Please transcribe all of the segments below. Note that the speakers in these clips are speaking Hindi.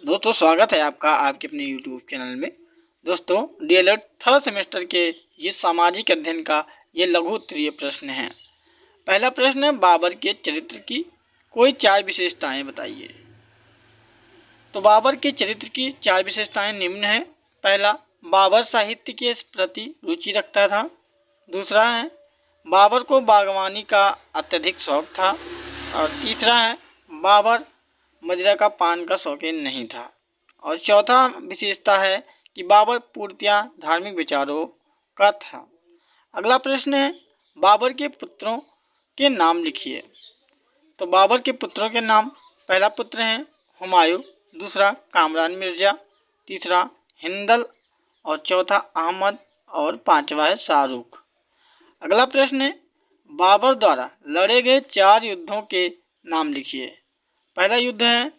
दोस्तों स्वागत है आपका आपके अपने YouTube चैनल में। दोस्तों डीएलएड थर्ड सेमेस्टर के ये सामाजिक अध्ययन का ये लघु उत्तरीय प्रश्न है। पहला प्रश्न है, बाबर के चरित्र की कोई 4 विशेषताएं बताइए। तो बाबर के चरित्र की 4 विशेषताएं निम्न है। पहला, बाबर साहित्य के प्रति रुचि रखता था। दूसरा है, बाबर को बागवानी का अत्यधिक शौक था। और तीसरा है, बाबर मदिरा का पान का शौकीन नहीं था। और चौथा विशेषता है कि बाबर पूर्णतया धार्मिक विचारों का था। अगला प्रश्न है, बाबर के पुत्रों के नाम लिखिए। तो बाबर के पुत्रों के नाम, पहला पुत्र है हुमायूं, दूसरा कामरान मिर्जा, तीसरा हिंदल और चौथा अहमद और पांचवा है शाहरुख। अगला प्रश्न है, बाबर द्वारा लड़े गए 4 युद्धों के नाम लिखिए। पहला युद्ध है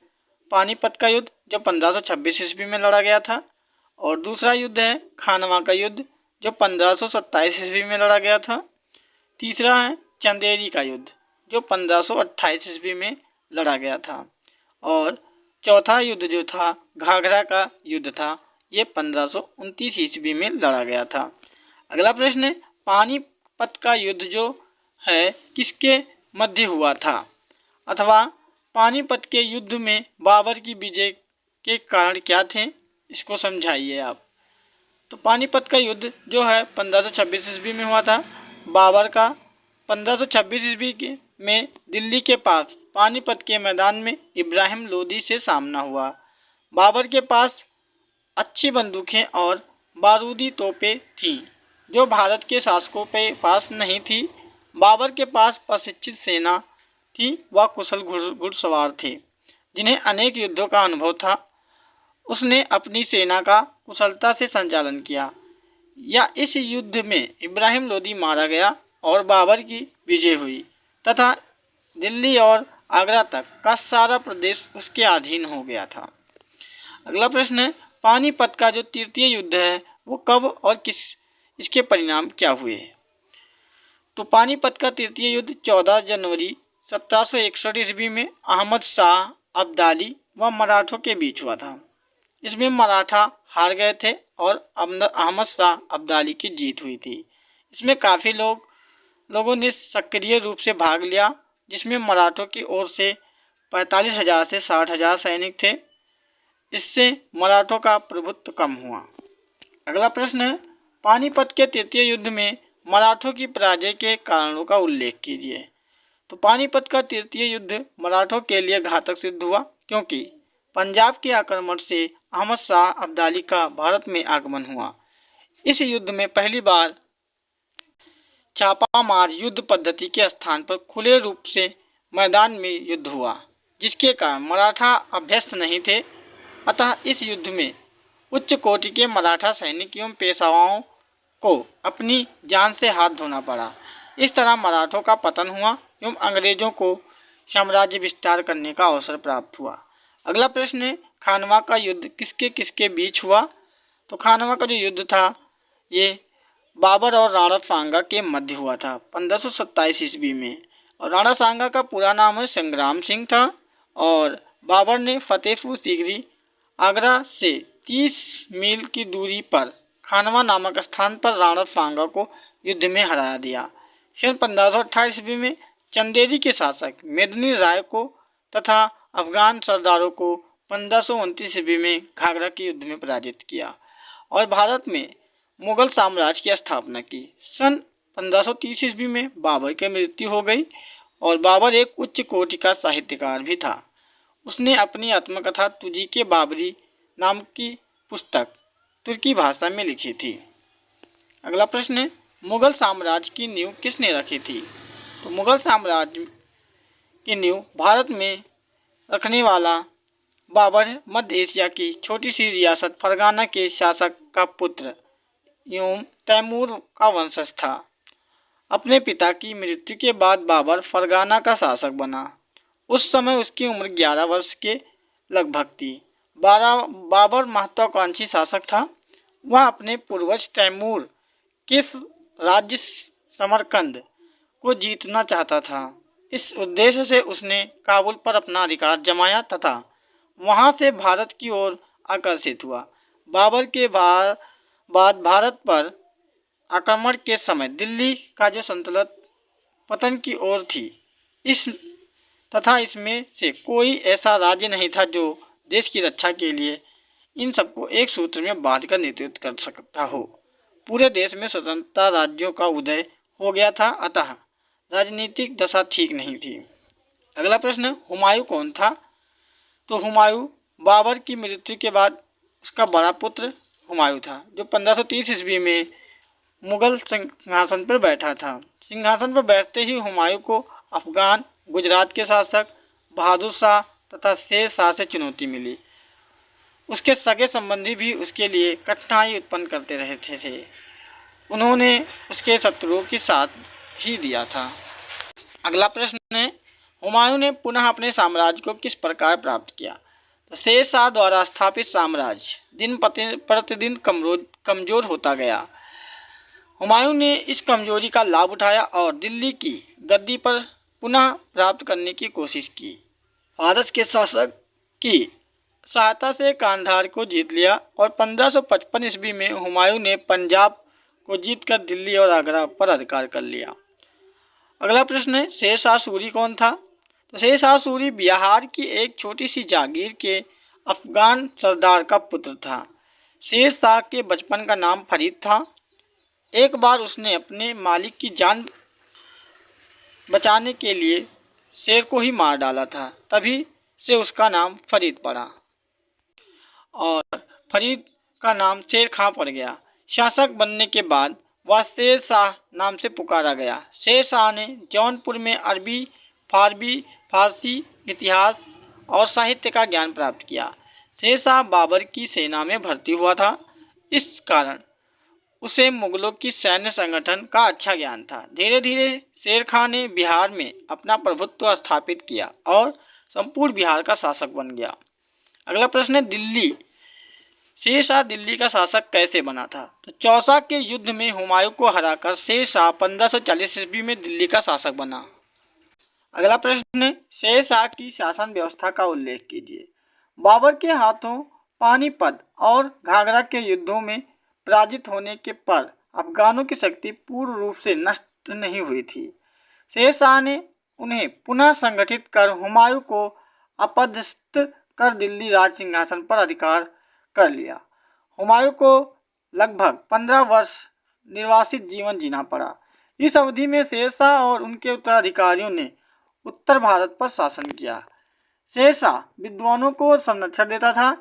पानीपत का युद्ध जो 1526 ईस्वी में लड़ा गया था। और दूसरा युद्ध है खानवा का युद्ध जो 1527 ईस्वी में लड़ा गया था। तीसरा है चंदेरी का युद्ध जो 1528 ईस्वी में लड़ा गया था। और चौथा युद्ध जो था घाघरा का युद्ध था, ये 1529 ईस्वी में लड़ा गया था। अगला प्रश्न है, पानीपत का युद्ध जो है किसके मध्य हुआ था, अथवा पानीपत के युद्ध में बाबर की विजय के कारण क्या थे, इसको समझाइए आप। तो पानीपत का युद्ध जो है 1526 ईस्वी में हुआ था। बाबर का 1526 ईस्वी में दिल्ली के पास पानीपत के मैदान में इब्राहिम लोदी से सामना हुआ। बाबर के पास अच्छी बंदूकें और बारूदी तोपें थीं जो भारत के शासकों के पास नहीं थी। बाबर के पास प्रशिक्षित सेना थी, वह कुशल घुड़सवार थे जिन्हें अनेक युद्धों का अनुभव था। उसने अपनी सेना का कुशलता से संचालन किया। या इस युद्ध में इब्राहिम लोदी मारा गया और बाबर की विजय हुई तथा दिल्ली और आगरा तक का सारा प्रदेश उसके अधीन हो गया था। अगला प्रश्न है, पानीपत का जो तृतीय युद्ध है वो कब और इसके परिणाम क्या हुए। तो पानीपत का तृतीय युद्ध 14 जनवरी 1761 ईस्वी में अहमद शाह अब्दाली व मराठों के बीच हुआ था। इसमें मराठा हार गए थे और अहमद शाह अब्दाली की जीत हुई थी। इसमें काफ़ी लोगों ने सक्रिय रूप से भाग लिया, जिसमें मराठों की ओर से 45,000 से 60,000 सैनिक थे। इससे मराठों का प्रभुत्व कम हुआ। अगला प्रश्न है, पानीपत के तृतीय युद्ध में मराठों की पराजय के कारणों का उल्लेख कीजिए। तो पानीपत का तृतीय युद्ध मराठों के लिए घातक सिद्ध हुआ, क्योंकि पंजाब के आक्रमण से अहमद शाह अब्दाली का भारत में आगमन हुआ। इस युद्ध में पहली बार छापामार युद्ध पद्धति के स्थान पर खुले रूप से मैदान में युद्ध हुआ, जिसके कारण मराठा अभ्यस्त नहीं थे। अतः इस युद्ध में उच्च कोटि के मराठा सैनिक एवं पेशवाओं को अपनी जान से हाथ धोना पड़ा। इस तरह मराठों का पतन हुआ एवं अंग्रेजों को साम्राज्य विस्तार करने का अवसर प्राप्त हुआ। अगला प्रश्न है, खानवा का युद्ध किसके किसके बीच हुआ। तो खानवा का जो युद्ध था ये बाबर और राणा सांगा के मध्य हुआ था 1527 ईस्वी में। और राणा सांगा का पूरा नाम है संग्राम सिंह था। और बाबर ने फतेहपुर सीकरी आगरा से 30 मील की दूरी पर खानवा नामक स्थान पर राणा सांगा को युद्ध में हरा दिया। सन 1528 ईस्वी में चंदेरी के शासक मेदिनी राय को तथा अफगान सरदारों को 1529 ईस्वी में घाघरा के युद्ध में पराजित किया और भारत में मुगल साम्राज्य की स्थापना की। सन 1530 ईस्वी में बाबर की मृत्यु हो गई। और बाबर एक उच्च कोटि का साहित्यकार भी था। उसने अपनी आत्मकथा तुजी के बाबरी नाम की पुस्तक तुर्की भाषा में लिखी थी। अगला प्रश्न है, मुगल साम्राज्य की नींव किसने रखी थी। तो मुगल साम्राज्य की नींव भारत में रखने वाला बाबर मध्य एशिया की छोटी सी रियासत फरगाना के शासक का पुत्र एवं तैमूर का वंशज था। अपने पिता की मृत्यु के बाद बाबर फरगाना का शासक बना। उस समय उसकी उम्र 11 वर्ष के लगभग थी। बाबर महत्वाकांक्षी शासक था। वह अपने पूर्वज तैमूर के राज्य समरकंद को जीतना चाहता था। इस उद्देश्य से उसने काबुल पर अपना अधिकार जमाया तथा वहां से भारत की ओर आकर्षित हुआ। बाबर के बाद भारत पर आक्रमण के समय दिल्ली का जो संतुलन पतन की ओर थी, इस तथा इसमें से कोई ऐसा राज्य नहीं था जो देश की रक्षा के लिए इन सबको एक सूत्र में बांधकर नेतृत्व कर सकता हो। पूरे देश में स्वतंत्रता राज्यों का उदय हो गया था, अतः राजनीतिक दशा ठीक नहीं थी। अगला प्रश्न, हुमायूं कौन था? तो हुमायूं बाबर की मृत्यु के बाद उसका बड़ा पुत्र हुमायूं था, जो 1530 ईस्वी में मुगल सिंहासन पर बैठा था। सिंहासन पर बैठते ही हुमायूं को अफगान गुजरात के शासक बहादुर शाह तथा शेर शाह से चुनौती मिली। उसके सगे संबंधी भी उसके लिए कठिनाई उत्पन्न करते रहे थे। उन्होंने उसके शत्रुओं की साथ ही दिया था। अगला प्रश्न है, हुमायूं ने पुनः अपने साम्राज्य को किस प्रकार प्राप्त किया? तो शेर शाह द्वारा स्थापित साम्राज्य दिन प्रतिदिन कमजोर होता गया। हुमायूं ने इस कमजोरी का लाभ उठाया और दिल्ली की गद्दी पर पुनः प्राप्त करने की कोशिश की। फारस के शासक की सहायता से कांधार को जीत लिया और 1555 ईस्वी में हुमायूं ने पंजाब को जीतकर दिल्ली और आगरा पर अधिकार कर लिया। अगला प्रश्न है, शेर शाह सूरी कौन था? तो शेर शाह सूरी बिहार की एक छोटी सी जागीर के अफगान सरदार का पुत्र था। शेर शाह के बचपन का नाम फरीद था। एक बार उसने अपने मालिक की जान बचाने के लिए शेर को ही मार डाला था, तभी से उसका नाम फरीद पड़ा और फरीद का नाम शेर खां पड़ गया। शासक बनने के बाद वह शेर शाह नाम से पुकारा गया। शेर शाह ने जौनपुर में अरबी, फारसी, इतिहास और साहित्य का ज्ञान प्राप्त किया। शेर शाह बाबर की सेना में भर्ती हुआ था, इस कारण उसे मुगलों की सैन्य संगठन का अच्छा ज्ञान था। धीरे धीरे शेर खां ने बिहार में अपना प्रभुत्व स्थापित किया और संपूर्ण बिहार का शासक बन गया। अगला प्रश्न है, दिल्ली शेर शाह दिल्ली का शासक कैसे बना था? तो चौसा के युद्ध में हुमायूं को हराकर शेर शाह 1540 ईस्वी में दिल्ली का शासक बना। अगला प्रश्न है, शेर शाह की शासन व्यवस्था का उल्लेख कीजिए। बाबर के हाथों पानीपत और घाघरा के युद्धों में पराजित होने के पर अफगानों की शक्ति पूर्ण रूप से नष्ट नहीं हुई थी। शेर शाह ने उन्हें पुनः संगठित कर हुमायूं को अपदस्थ कर दिल्ली राज सिंहासन पर अधिकार कर लिया। हुमायूं को लगभग 15 वर्ष निर्वासित जीवन जीना पड़ा। इस अवधि में शेर शाह और उनके उत्तराधिकारियों ने उत्तर भारत पर शासन किया। शेर शाह विद्वानों को संरक्षण देता था।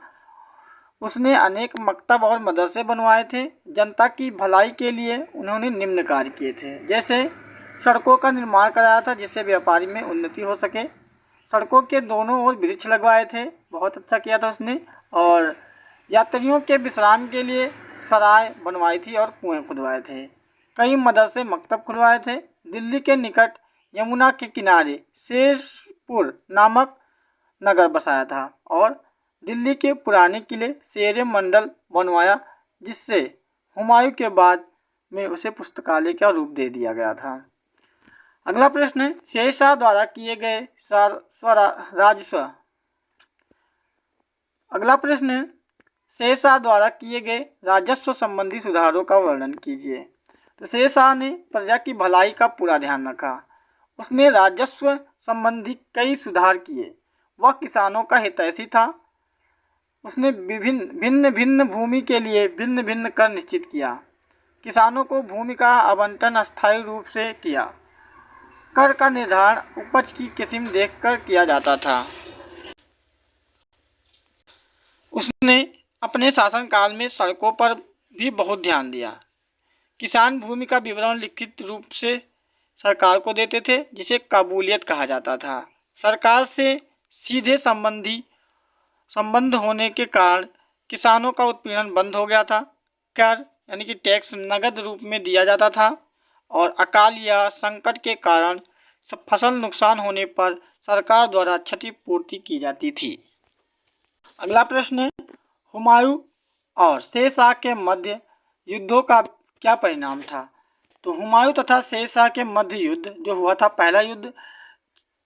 उसने अनेक मकतब और मदरसे बनवाए थे। जनता की भलाई के लिए उन्होंने निम्न कार्य किए थे, जैसे सड़कों का निर्माण कराया था जिससे व्यापारी में उन्नति हो सके। सड़कों के दोनों ओर वृक्ष लगवाए थे, बहुत अच्छा किया था उसने। और यात्रियों के विश्राम के लिए सराय बनवाई थी और कुएं खुदवाए थे। कई मदरसे मकतब खुलवाए थे। दिल्ली के निकट यमुना के किनारे शेरपुर नामक नगर बसाया था और दिल्ली के पुराने किले शेर मंडल बनवाया, जिससे हुमायूं के बाद में उसे पुस्तकालय का रूप दे दिया गया था। अगला प्रश्न है, शेर शाह द्वारा किए गए राजस्व। अगला प्रश्न है, शेर शाह द्वारा किए गए राजस्व संबंधी सुधारों का वर्णन कीजिए। तो शेर शाह ने प्रजा की भलाई का पूरा ध्यान रखा। उसने राजस्व संबंधी कई सुधार किए। वह किसानों का हितैषी था। उसने भिन्न भिन्न भूमि के लिए भिन्न भिन्न कर निश्चित किया। किसानों को भूमि का आवंटन अस्थायी रूप से किया। कर का निर्धारण उपज की किस्म देखकर किया जाता था। उसने अपने शासनकाल में सड़कों पर भी बहुत ध्यान दिया। किसान भूमि का विवरण लिखित रूप से सरकार को देते थे, जिसे काबूलियत कहा जाता था। सरकार से सीधे संबंध होने के कारण किसानों का उत्पीड़न बंद हो गया था। कर यानी कि टैक्स नगद रूप में दिया जाता था और अकाल या संकट के कारण फसल नुकसान होने पर सरकार द्वारा क्षतिपूर्ति की जाती थी। अगला प्रश्न है, हुमायूं और शेर शाह के मध्य युद्धों का क्या परिणाम था? तो हुमायूं तथा शेर शाह के मध्य युद्ध जो हुआ था, पहला युद्ध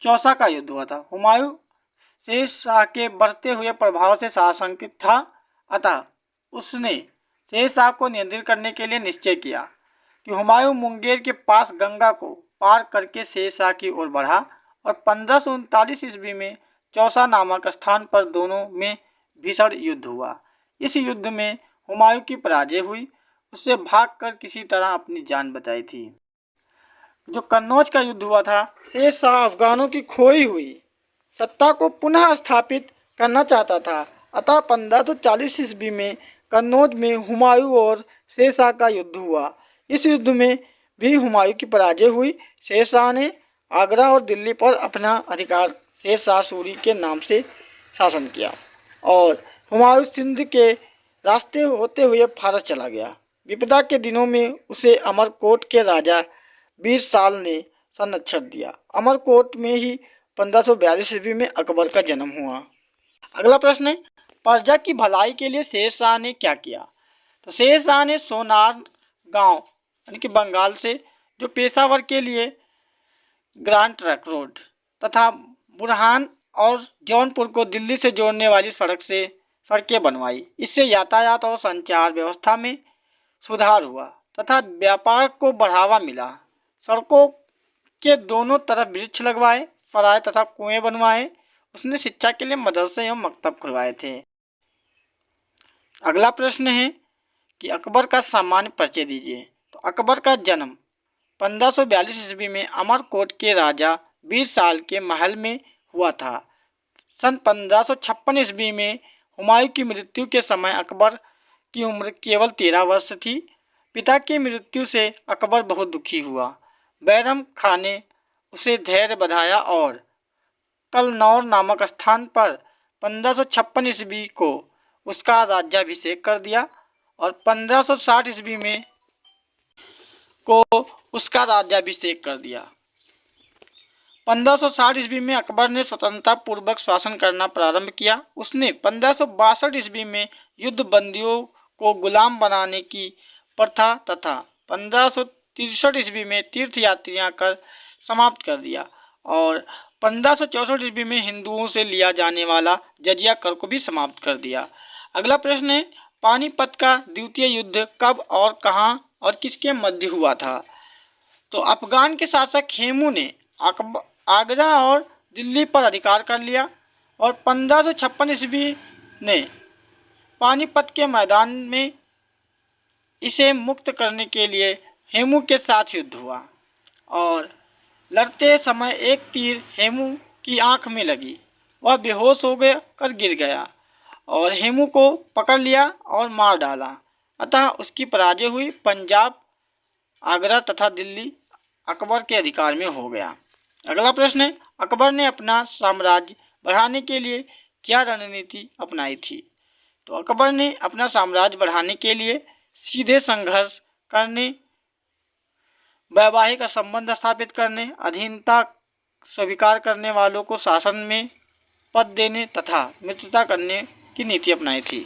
चौसा का युद्ध हुआ था। हुमायूं शेरशाह के बढ़ते हुए प्रभाव से आशंकित था, अतः उसने शेरशाह को नियंत्रित करने के लिए निश्चय किया कि हुमायूं मुंगेर के पास गंगा को पार करके शेरशाह की ओर बढ़ा और 1539 ईस्वी में चौसा नामक स्थान पर दोनों में भीषण युद्ध हुआ। इस युद्ध में हुमायूं की पराजय हुई, उससे भागकर किसी तरह अपनी जान बचाई थी। जो कन्नौज का युद्ध हुआ था, शेरशाह अफगानों की खोई हुई सत्ता को पुनः स्थापित करना चाहता था, अतः 1540 ईस्वी में कन्नौज में हुमायूं और शेरशाह का युद्ध हुआ। इस युद्ध में भी हुमायूं की पराजय हुई। शेरशाह ने आगरा और दिल्ली पर अपना अधिकार शेरशाह सूरी के नाम से शासन किया और हुमायूं सिंध के रास्ते होते हुए फारस चला गया। विपदा के दिनों में उसे अमरकोट के राजा बीर साल ने संरक्षण दिया। अमरकोट में ही 1542 ईस्वी में अकबर का जन्म हुआ। अगला प्रश्न है, प्रजा की भलाई के लिए शेरशाह ने क्या किया? तो शेरशाह ने सोनार गांव यानी कि बंगाल से जो पेशावर के लिए ग्रांड ट्रंक रोड तथा बुरहान और जौनपुर को दिल्ली से जोड़ने वाली सड़कें बनवाई। इससे यातायात और संचार व्यवस्था में सुधार हुआ तथा व्यापार को बढ़ावा मिला। सड़कों के दोनों तरफ वृक्ष लगवाए, सराय तथा कुएं बनवाए। उसने शिक्षा के लिए मदरसे एवं मकतब खुलवाए थे। अगला प्रश्न है कि अकबर का सामान्य परिचय दीजिए। तो अकबर का जन्म 1542 ईस्वी में अमरकोट के राजा बीर साल के महल में हुआ था। सन 1556 ईस्वी में हुमायूं की मृत्यु के समय अकबर की उम्र केवल 13 वर्ष थी। पिता की मृत्यु से अकबर बहुत दुखी हुआ। बैरम खां ने उसे धैर्य बधाया और कलनौर नामक स्थान पर 1556 ईस्वी को उसका राज्याभिषेक कर दिया और 1560 ईस्वी में को उसका राज्याभिषेक कर दिया। 1560 ईस्वी में अकबर ने स्वतंत्रता पूर्वक शासन करना प्रारंभ किया। उसने 1562 ईस्वी में युद्ध बंदियों को गुलाम बनाने की प्रथा तथा 1563 ईस्वी में तीर्थ यात्रियां कर समाप्त कर दिया और 1564 ईस्वी में हिंदुओं से लिया जाने वाला जजिया कर को भी समाप्त कर दिया। अगला प्रश्न है, पानीपत का द्वितीय युद्ध कब और कहां और किसके मध्य हुआ था? तो अफगान के शासक हेमू ने आगरा और दिल्ली पर अधिकार कर लिया और 1556 ईस्वी ने पानीपत के मैदान में इसे मुक्त करने के लिए हेमू के साथ युद्ध हुआ और लड़ते समय एक तीर हेमू की आंख में लगी। वह बेहोश हो गया कर गिर गया और हेमू को पकड़ लिया और मार डाला, अतः उसकी पराजय हुई। पंजाब, आगरा तथा दिल्ली अकबर के अधिकार में हो गया। अगला प्रश्न है, अकबर ने अपना साम्राज्य बढ़ाने के लिए क्या रणनीति अपनाई थी? तो अकबर ने अपना साम्राज्य बढ़ाने के लिए सीधे संघर्ष करने, वैवाहिक संबंध स्थापित करने, अधीनता स्वीकार करने वालों को शासन में पद देने तथा मित्रता करने की नीति अपनाई थी।